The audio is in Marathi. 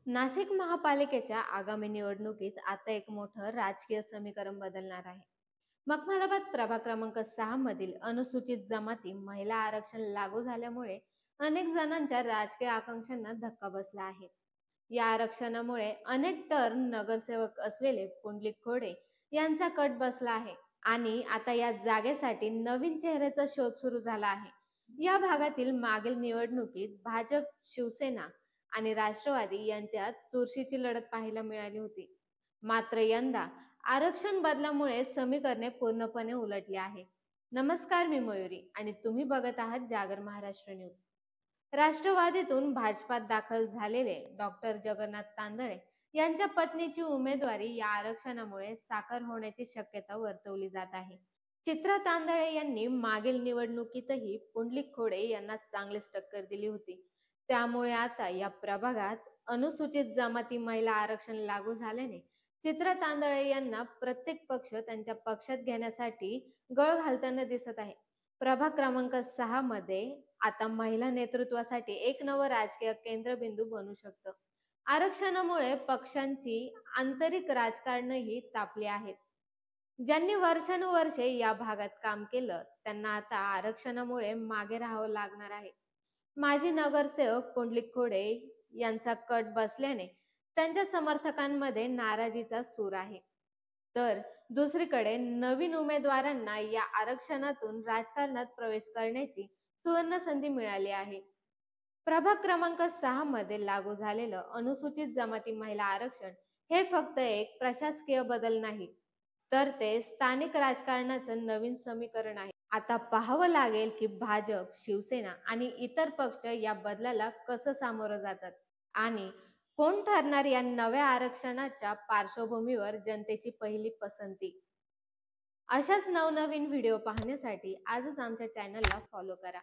नाशिक महापालिकेच्या आगामी निवडणुकीत आता एक मोठं राजकीय समीकरण बदलणार आहे. मखमलाबाद प्रभाग क्रमांक 6 मधील अनुसूचित जमाती महिला आरक्षण लागू झाल्यामुळे अनेक जणांच्या राजकीय आकांक्षांना धक्का बसला आहे. या आरक्षणामुळे अनेक टर्म नगरसेवक असलेले पुंडलिक खोडे यांचा कट बसला आहे आणि आता या जागेसाठी नवीन चेहऱ्याचा शोध सुरू झाला आहे. या भागातील मागील निवडणुकीत भाजप, शिवसेना आणि राष्ट्रवादी यांच्यात चुरशीची लढत पाहायला मिळाली होती. मात्र यंदा आरक्षण बदलामुळे समीकरणे पूर्णपणे उलटली आहे. नमस्कार, मी मयुरी आणि तुम्ही बघत आहात जागर महाराष्ट्र न्यूज. राष्ट्रवादीतून भाजपात दाखल झालेले डॉक्टर जगन्नाथ तांदळे यांच्या पत्नीची उमेदवारी या आरक्षणामुळे साकार होण्याची शक्यता वर्तवली जात आहे. चित्रा तांदळे यांनी मागील निवडणुकीतही पुंडलिक खोडे यांना चांगलीच टक्कर दिली होती. त्यामुळे आता या प्रभागात अनुसूचित जमाती महिला आरक्षण लागू झाल्याने चित्रा तांदळे यांना प्रत्येक पक्ष त्यांच्या पक्षात घेण्यासाठी गळ घालताना दिसत आहे. प्रभाग क्रमांक 6 मध्ये आता महिला नेतृत्वासाठी एक नवं राजकीय केंद्रबिंदू बनू शकतं. आरक्षणामुळे पक्षांची आंतरिक राजकारणही तापली आहेत. ज्यांनी वर्षानुवर्षे या भागात काम केलं त्यांना आता आरक्षणामुळे मागे राहावं लागणार आहे. माजी नगरसेवक पुंडलिक खोडे यांचा कट बसल्याने त्यांच्या समर्थकांमध्ये नाराजीचा सूर आहे. तर दुसरीकडे नवीन उमेदवारांना या आरक्षणातून राजकारणात प्रवेश करण्याची सुवर्ण संधी मिळाली आहे. प्रभाग क्रमांक 6 मध्ये लागू झालेलं अनुसूचित जमाती महिला आरक्षण हे फक्त एक प्रशासकीय बदल नाही, तर ते स्थानिक राजकारणाचं नवीन समीकरण आहे. आता पाहावं लागेल की भाजप, शिवसेना आणि इतर पक्ष या बदलाला कसं सामोरं जातात आणि कोण ठरणार या नव्या आरक्षणाच्या पार्श्वभूमीवर जनतेची पहिली पसंती. अशाच नवनवीन व्हिडिओ पाहण्यासाठी आजच आमच्या चॅनलला फॉलो करा.